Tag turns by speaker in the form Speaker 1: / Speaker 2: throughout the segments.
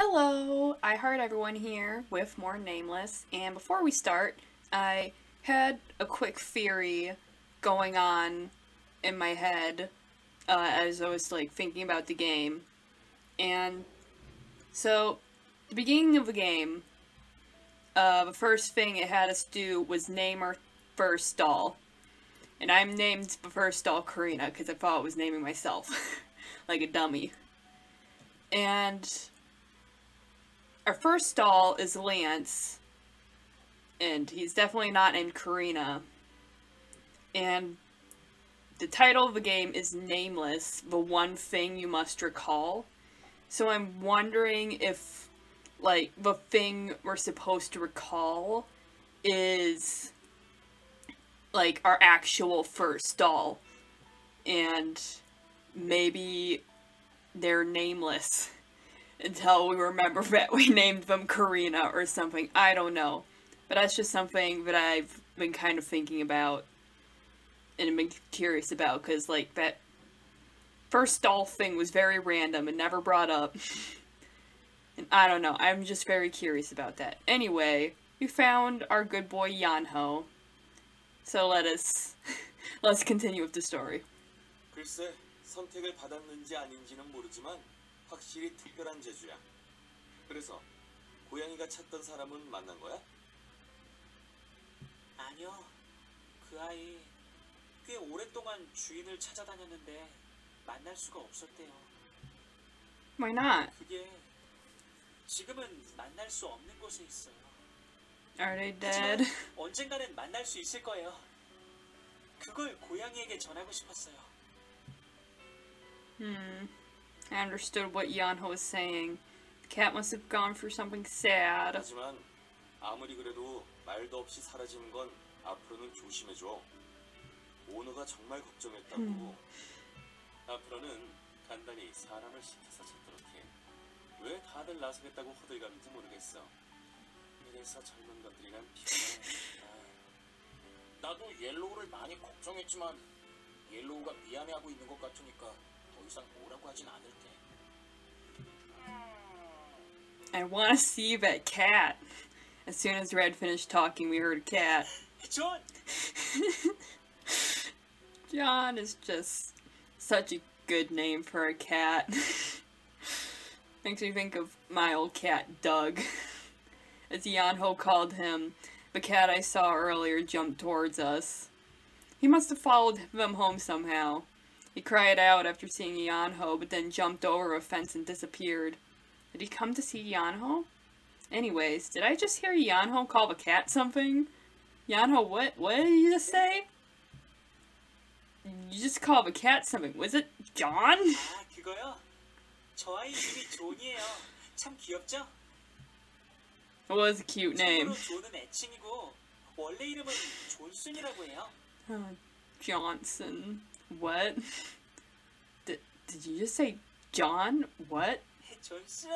Speaker 1: Hello, IHeartEveryone here with more Nameless, and before we start, I had a quick theory going on in my head as I was thinking about the game, and so the beginning of the game, the first thing it had us do was name our first doll, and I named the first doll Karina because I thought I was naming myself like a dummy, and our first doll is Lance, and he's definitely not named Karina. And the title of the game is Nameless, the one thing you must recall. So I'm wondering if, the thing we're supposed to recall is, our actual first doll. And maybe they're nameless until we remember that we named them Karina or something. I don't know. But that's just something that I've been kind of thinking about and been curious about, because, that first doll thing was very random and never brought up. And I don't know. I'm just very curious about that. Anyway, we found our good boy Yanho. So let's continue with the story.
Speaker 2: 글쎄, 선택을 받았는지 아닌지는 모르지만 확실히 특별한 재주야. 그래서 고양이가 찾던 사람은 만난 거야?
Speaker 3: 아니요. 그 아이 꽤 오랫동안 주인을 찾아다녔는데 만날 수가 없었대요.
Speaker 1: Why not?
Speaker 3: 그게 지금은 만날 수 없는 곳에 있어요.
Speaker 1: Are they dead?
Speaker 3: 언젠가는 만날 수 있을 거예요. 그걸 고양이에게 전하고 싶었어요.
Speaker 1: I understood what Yanho was saying. The cat must have gone through something sad.
Speaker 2: 하지만 아무리 그래도 말도 없이 사라지는 건 앞으로는 조심해줘. 오너가 정말 걱정했다고. 앞으로는 간단히 사람을 시켜서 찾도록 해. 왜 다들 나서겠다고 호들갑인지 모르겠어. 이래서 젊은 것들이란 피곤해. 나도 옐로우를 많이 걱정했지만 옐로우가 미안해하고 있는 것 같으니까 더 이상 뭐라고 하진 않을게.
Speaker 1: I want to see that cat. As soon as Red finished talking, we heard a cat.
Speaker 3: John!
Speaker 1: John is just such a good name for a cat. Makes me think of my old cat, Doug. As Yanho called him, the cat I saw earlier jumped towards us. He must have followed them home somehow. He cried out after seeing Yanho, but then jumped over a fence and disappeared. Did he come to see Yanho? Anyways, did I just hear Yanho call the cat something? Yanho, what did you just say? You just called the cat something. Was it John?
Speaker 3: 아, 그거요? 저 아이 이름이 존이에요. 참 귀엽죠?
Speaker 1: It was a cute name.
Speaker 3: 친구로 존은 애칭이고 원래 이름은 존슨이라고 해요.
Speaker 1: Johnson. What? Did you just say John? What?
Speaker 3: 존슨.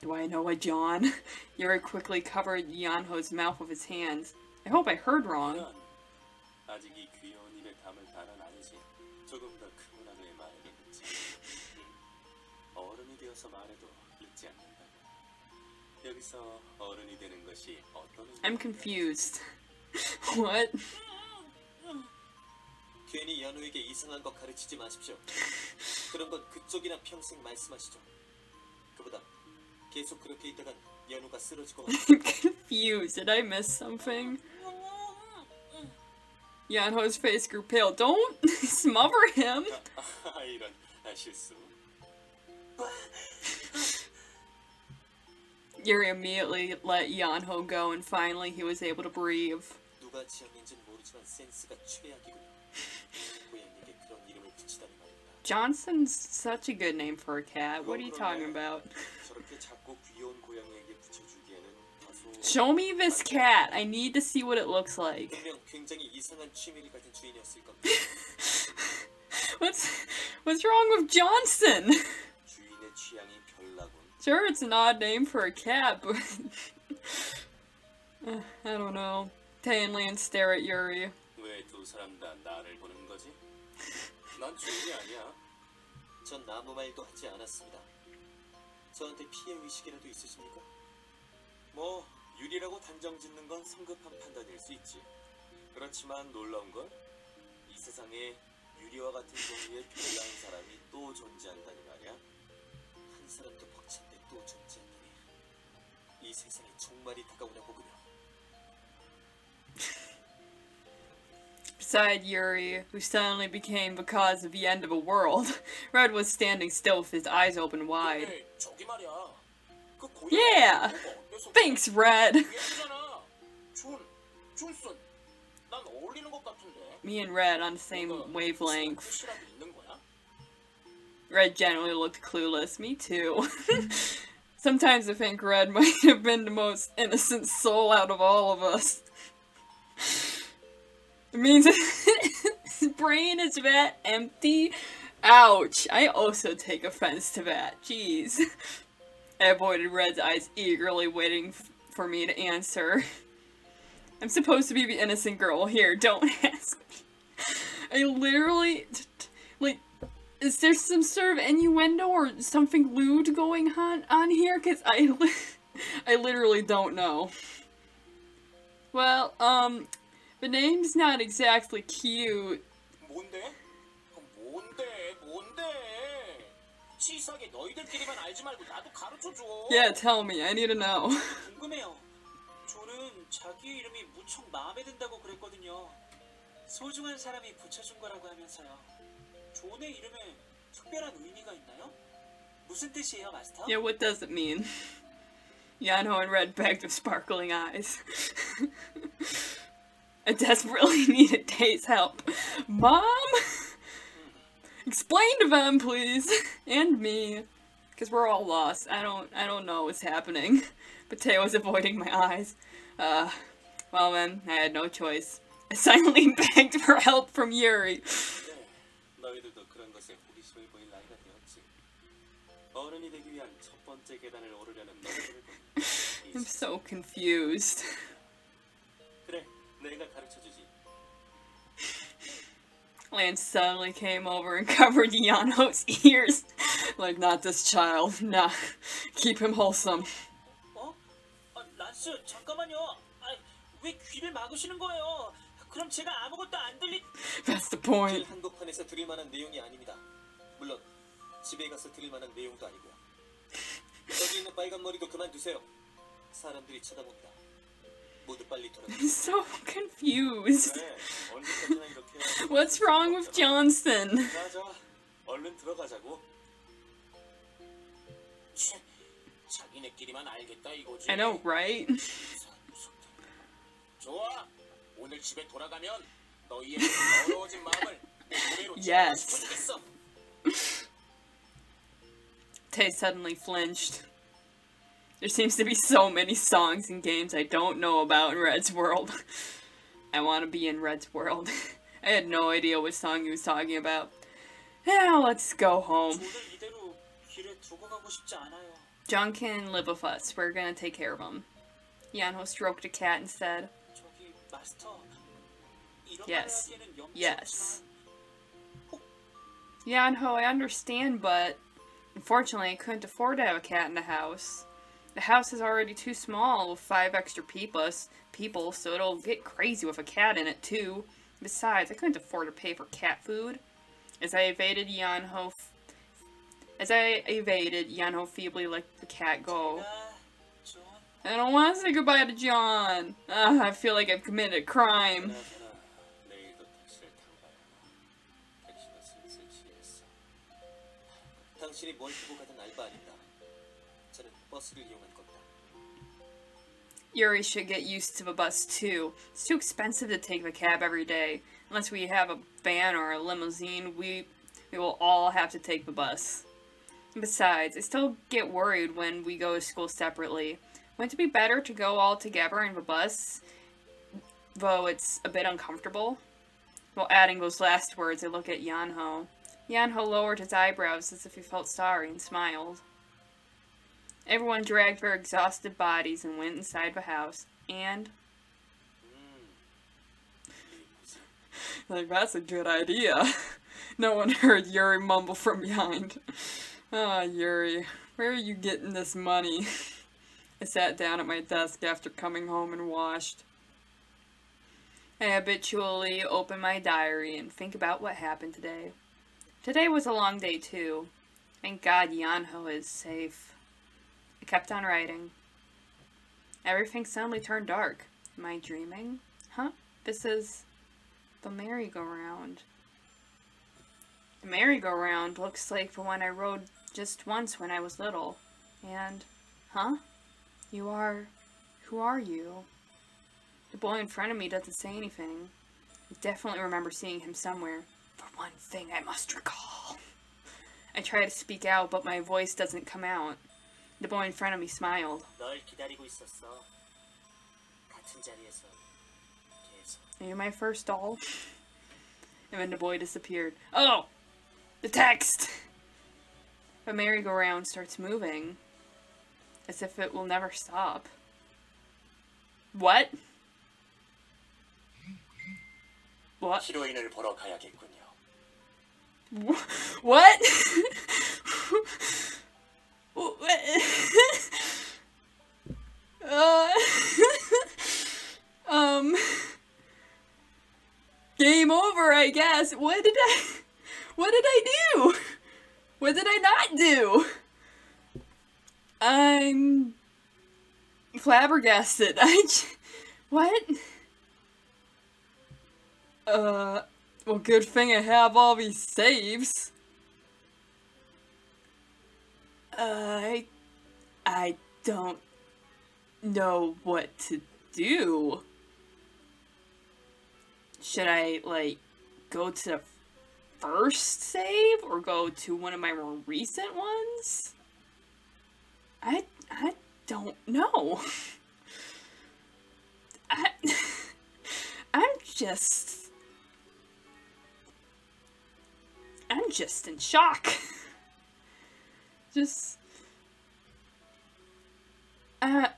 Speaker 1: Do I know a John? Yuri quickly covered Yanho's mouth with his hands. I hope I heard wrong.
Speaker 2: 아직 이 귀여운 입에 담을 단은 아니지. 조금 더 크고 나도의 말이겠지. 어른이 되어서 말해도 늦지 않는다고. 여기서 어른이 되는 것이 어떤
Speaker 1: I'm confused. What?
Speaker 2: 괜히 연우에게 이상한 거 가르치지 마십시오. 그런 건 그쪽이나 평생 말씀하시죠. 그보다 계속 그렇게 있다간 연우가 쓰러지고
Speaker 1: I'm confused. Did I miss something? Yanho's face grew pale. Don't smother him.
Speaker 2: 이런 실수.
Speaker 1: Yuri immediately let Yanho go, and finally he was able to breathe.
Speaker 2: 누가 지었는지는 모르지만 센스가 최악이군요. 고양이에게 그런 이름을 붙이다니 말입니다.
Speaker 1: Johnson's such a good name for a cat. What are you talking about?
Speaker 2: 저렇게 작고 귀여운 고양이에게 붙여주기에는 다소.
Speaker 1: Show me this cat. I need to see what it looks like.
Speaker 2: 분명 굉장히 이상한 취미를 가진 주인이었을 겁니다.
Speaker 1: What's wrong with Johnson?
Speaker 2: 주인의 취향이 별나군.
Speaker 1: Sure, it's an odd name for a cat, but I don't know. Tay and Lance stare at Yuri.
Speaker 2: 왜 두 사람 다 나를 보는 거지? 난 주인이 아니야. 전 아무 말도 하지 않았습니다. 저한테 피해 의식이라도 있으십니까? 뭐 유리라고 단정 짓는 건 성급한 판단일 수 있지. 그렇지만 놀라운 건 이 세상에 유리와 같은 종류의 별나은 사람이 또 존재한다니 말이야. 한 사람도 벅찬데 또 존재한다니. 이 세상에 종말이 다가오나 보군요.
Speaker 1: Beside Yuri, who suddenly became the cause of the end of a world, Red was standing still with his eyes open wide.
Speaker 3: 근데 저기 말이야. 그 고양이
Speaker 1: Yeah!
Speaker 3: 그거 어때서
Speaker 1: Thanks, Red!
Speaker 3: 예쁘잖아. 존슨. 난 어울리는 것 같은데.
Speaker 1: Me and Red on the same wavelength.
Speaker 3: 뜻이라도 있는 거야?
Speaker 1: Red generally looked clueless. Me too. Sometimes I think Red might have been the most innocent soul out of all of us. It means his brain is that empty. Ouch. I also take offense to that. Jeez. I avoided Red's eyes eagerly, waiting for me to answer. I'm supposed to be the innocent girl here. Don't ask me. I literally... Like, is there some sort of innuendo or something lewd going on here? Because I literally don't know. Well, the name's not exactly cute.
Speaker 3: 뭔데? 뭔데? 치사하게 너희들끼리만 알지 말고 나도 가르쳐줘.
Speaker 1: Yeah, tell me. I need to know.
Speaker 3: 궁금해요. 존은 자기 이름이 무척 마음에 든다고 그랬거든요. 소중한 사람이 붙여준 거라고 하면서요. 존의 이름에 특별한 의미가 있나요? 무슨 뜻이에요, 마스터?
Speaker 1: Yeah, what does it mean? Yanho and Red begged with sparkling eyes. I desperately needed Tay's help. Mom? Explain to them, please. And me. Because we're all lost. I don't know what's happening. But Tay was avoiding my eyes. Well then, I had no choice. I silently begged for help from Yuri.
Speaker 2: 너희들도 그런 것에 호기심을 보일 나이가 되었지. 어른이 되기 위한 첫 번째 계단을 오르려는 너희들을
Speaker 1: I'm so confused.
Speaker 2: 그래, 내가 가르쳐주지.
Speaker 1: Lance suddenly came over and covered Yano's ears. Like, not this child. Nah. Keep him wholesome.
Speaker 3: 어? 란스, 잠깐만요. 왜 귀를 막으시는 거예요? 그럼 제가 아무것도 안 들리...
Speaker 1: That's the point.
Speaker 2: 한복판에서 들을 만한 내용이 아닙니다. 물론 집에 가서 들을 만한 내용도 아니고요. 저기 있는 빨간 머리도 그만두세요. 사람들이 쳐다봅니다. 모두 빨리 돌아가.
Speaker 1: I'm so confused.
Speaker 2: 그래, 언제까지나 이렇게 해야
Speaker 1: What's wrong with Johnson?
Speaker 2: 맞아. 얼른 들어가자고.
Speaker 3: 자기네끼리만 알겠다 이거지.
Speaker 1: I know, right?
Speaker 3: 좋아. 오늘 집에 돌아가면 너희의 더러워진 마음을 노래로
Speaker 1: Yes.
Speaker 3: 시켜주겠어.
Speaker 1: Tay suddenly flinched. There seems to be so many songs and games I don't know about in Red's world. I want to be in Red's world. I had no idea what song he was talking about. Now let's go home.
Speaker 3: 존을 이대로 길에 두고 가고 싶지 않아요.
Speaker 1: John can live with us. We're gonna take care of him. Yanho stroked a cat and said,
Speaker 3: 저기 마스터. 이런
Speaker 1: Yes.
Speaker 3: 말을 하기에는
Speaker 1: Yes.
Speaker 3: 염치없지만
Speaker 1: Yanho, I understand, but unfortunately I couldn't afford to have a cat in the house. The house is already too small with 5 extra people, so it'll get crazy with a cat in it too. Besides, I couldn't afford to pay for cat food. As I evaded, Yanho feebly let the cat go.
Speaker 3: 존.
Speaker 1: I don't want to say goodbye to John. I feel like I've committed a crime.
Speaker 2: 그나저나 내일도 택시를 타고 가야 하나. 택시가 슬슬 취했어. 당신이 뭘 두고 가든 알바 아니다. 저는 버스를 이용할 겁니다.
Speaker 1: Yuri should get used to the bus too. It's too expensive to take the cab every day. Unless we have a van or a limousine, we will all have to take the bus. Besides, I still get worried when we go to school separately. Wouldn't it be better to go all together in the bus, though it's a bit uncomfortable? While adding those last words, I look at Yanho. Yanho lowered his eyebrows as if he felt sorry and smiled. Everyone dragged their exhausted bodies and went inside the house, and... Like, that's a good idea. No one heard Yuri mumble from behind. Ah, Yuri, where are you getting this money? I sat down at my desk after coming home and washed. I habitually open my diary and think about what happened today. Today was a long day too. Thank God Yanho is safe. I kept on writing. Everything suddenly turned dark. Am I dreaming? Huh? This is the merry-go-round. The merry-go-round looks like the one I rode just once when I was little. And, huh? You are... who are you? The boy in front of me doesn't say anything. I definitely remember seeing him somewhere. For one thing I must recall. I try to speak out, but my voice doesn't come out. The boy in front of me smiled.
Speaker 3: 널 기다리고 있었어. 같은 자리에서 계속.
Speaker 1: Are you my first doll? And then the boy disappeared. Oh! The text! The merry-go-round starts moving. As if it will never stop. What? What?
Speaker 2: 히로인을 보러 가야겠군요.
Speaker 1: What? Game over, I guess. What did I do? What did I not do? I'm flabbergasted. What? Well, good thing I have all these saves. I don't know what to do. Should I, like, go to the first save or go to one of my more recent ones? I don't know. I'm just in shock.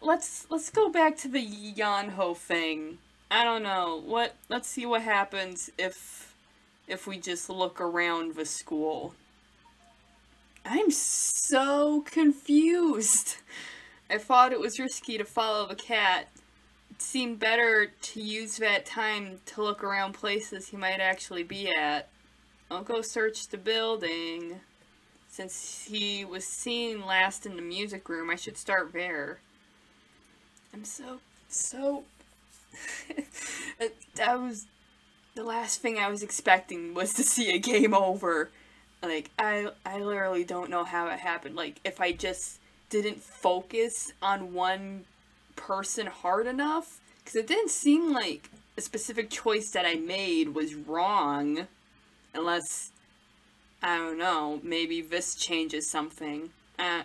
Speaker 1: Let's go back to the Yanho thing. I don't know. Let's see what happens if we just look around the school. I'm so confused. I thought it was risky to follow the cat. It seemed better to use that time to look around places he might actually be at. I'll go search the building. Since he was seen last in the music room, I should start there. I'm so... That was... The last thing I was expecting was to see a game over. Like, I literally don't know how it happened. Like, if I just didn't focus on one person hard enough. Because it didn't seem like a specific choice that I made was wrong. Unless, I don't know, maybe this changes something. I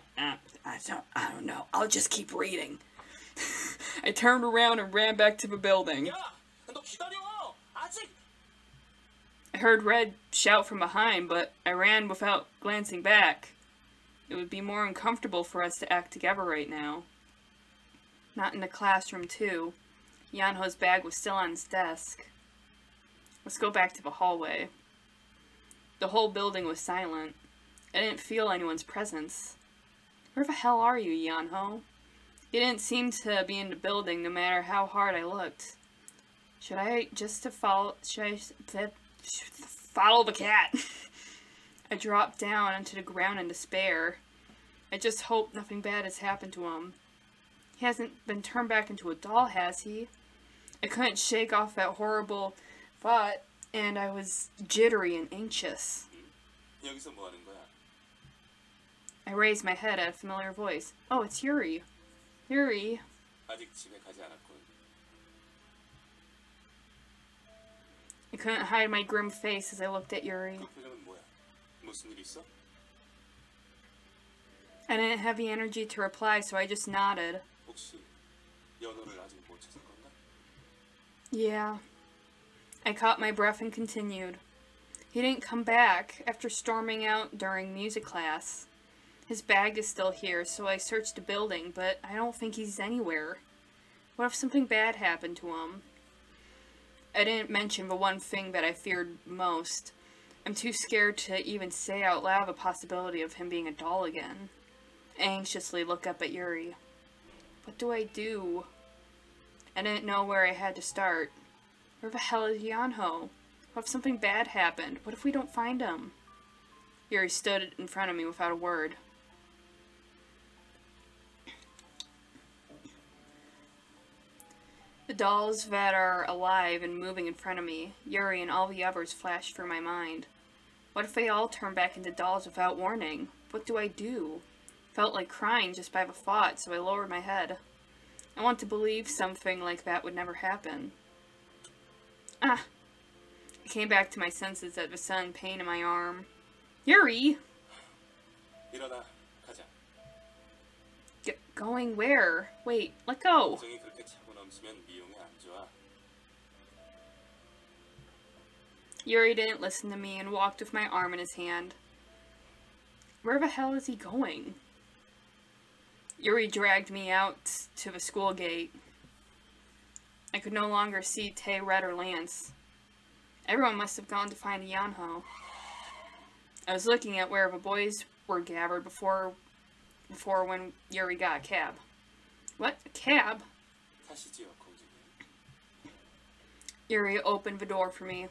Speaker 1: don't know. I'll just keep reading. I turned around and ran back to the building.
Speaker 3: 너 기다려. 아직.
Speaker 1: I heard Red shout from behind, but I ran without glancing back. It would be more uncomfortable for us to act together right now. Not in the classroom, too. Yanho's bag was still on his desk. Let's go back to the hallway. The whole building was silent. I didn't feel anyone's presence. Where the hell are you, Yanho? You didn't seem to be in the building no matter how hard I looked. Should I follow the cat? I dropped down onto the ground in despair. I just hope nothing bad has happened to him. He hasn't been turned back into a doll, has he? I couldn't shake off that horrible thought, and I was jittery and anxious.
Speaker 2: 여기서 뭐 하는 거야?
Speaker 1: I raised my head at a familiar voice. Oh, it's Yuri. Yuri.
Speaker 2: 아직 집에 가지 않았군.
Speaker 1: I couldn't hide my grim face as I looked at Yuri.
Speaker 2: 그 표정은 뭐야? 무슨 일 있어?
Speaker 1: I didn't have the energy to reply, so I just nodded.
Speaker 2: 혹시 연호를 아직 못 찾은 건가?
Speaker 1: Yeah. I caught my breath and continued. He didn't come back after storming out during music class. His bag is still here, so I searched the building, but I don't think he's anywhere. What if something bad happened to him? I didn't mention the one thing that I feared most. I'm too scared to even say out loud the possibility of him being a doll again. I anxiously look up at Yuri. What do I do? I didn't know where I had to start. Where the hell is Yanho? What if something bad happened? What if we don't find him? Yuri stood in front of me without a word. The dolls that are alive and moving in front of me, Yuri and all the others flashed through my mind. What if they all turn back into dolls without warning? What do I do? Felt like crying just by the thought, so I lowered my head. I want to believe something like that would never happen. I came back to my senses at the sudden pain in my arm. Yuri!
Speaker 2: 일어나, 가자.
Speaker 1: Going where? Wait, let go!
Speaker 2: 정이 그렇게 차고 넘치면 미용에 안 좋아.
Speaker 1: Yuri didn't listen to me and walked with my arm in his hand. Where the hell is he going? Yuri dragged me out to the school gate. I could no longer see Tay, Red, or Lance. Everyone must have gone to find Yanho. I was looking at where the boys were gathered before when Yuri got a cab. What? A cab?
Speaker 2: 타시지요, 공주님.
Speaker 1: Yuri opened the door for me.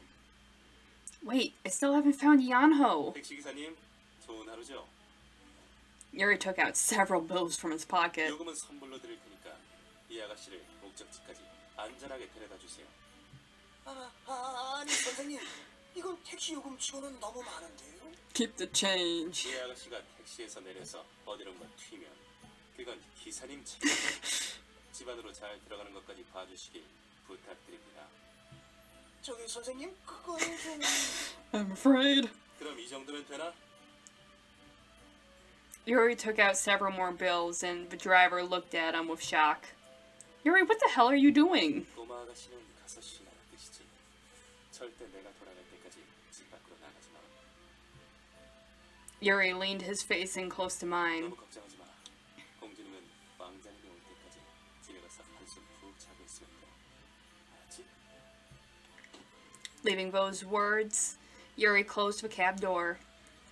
Speaker 1: Wait, I still haven't found Yanho.
Speaker 2: 택시 기사님, 좋은 하루죠?
Speaker 1: Yuri took out several bills from his pocket.
Speaker 2: 요금은 선물로 드릴 테니까 이 아가씨를 목적지까지 안전하게 데려다 주세요.
Speaker 4: 아니 선생님, 이건 택시 요금 치고는 너무 많은데요?
Speaker 1: Keep the change.
Speaker 2: 이 아가씨가 택시에서 내려서 어디론가 튀면 그건 기사님 책임. 집 안으로 잘 들어가는 것까지 봐주시길 부탁드립니다.
Speaker 4: 저기 선생님, 그건 좀...
Speaker 1: I'm afraid.
Speaker 2: 그럼 이 정도면 되나?
Speaker 1: Yuri took out several more bills and the driver looked at him with shock. Yuri, what the hell are you doing?
Speaker 2: 꼬마 아가씨는 가서 쉬라는 뜻이지. 절대 내가 돌아갈 때까지 집 밖으로 나가지 마.
Speaker 1: Yuri leaned his face in close to mine.
Speaker 2: 너무 걱정하지 마. 공주님은 왕자님이 올 때까지 집에 가서 한숨 푹 자고 있으면 돼. 알았지?
Speaker 1: Leaving those words, Yuri closed the cab door.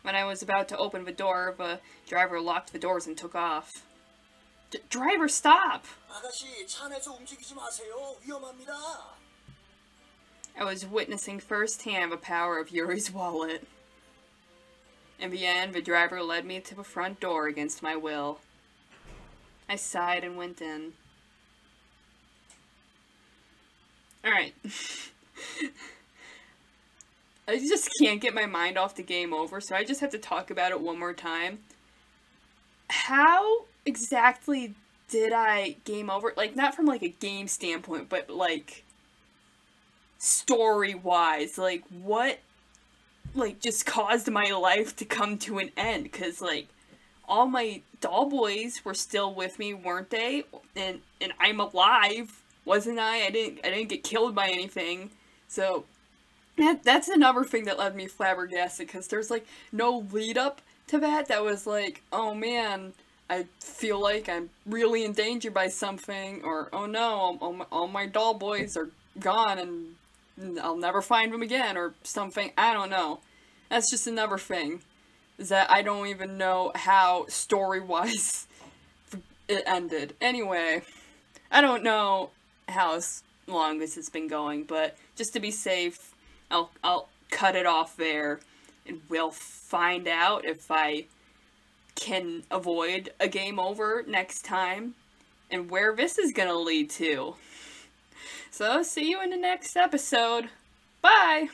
Speaker 1: When I was about to open the door, the driver locked the doors and took off. Driver, stop!
Speaker 4: 아가씨, 차 안에서 움직이지 마세요. 위험합니다.
Speaker 1: I was witnessing firsthand the power of Yuri's wallet. In the end, the driver led me to the front door against my will. I sighed and went in. Alright. I just can't get my mind off the game over, so I just have to talk about it one more time. How exactly did I game over? Like, not from, like, a game standpoint, but, like, story-wise. Like, what, like, just caused my life to come to an end? Because, like, all my doll boys were still with me, weren't they? And I'm alive, wasn't I? I didn't get killed by anything. So that's another thing that left me flabbergasted, because there's like no lead up to that was like, oh man, I feel like I'm really in danger by something, or oh no, all my doll boys are gone and I'll never find them again, or something. I don't know. That's just another thing, is that I don't even know how story-wise it ended. Anyway, I don't know how long this has been going, but just to be safe, I'll cut it off there, and we'll find out if I can avoid a game over next time, and where this is gonna lead to. So, see you in the next episode. Bye!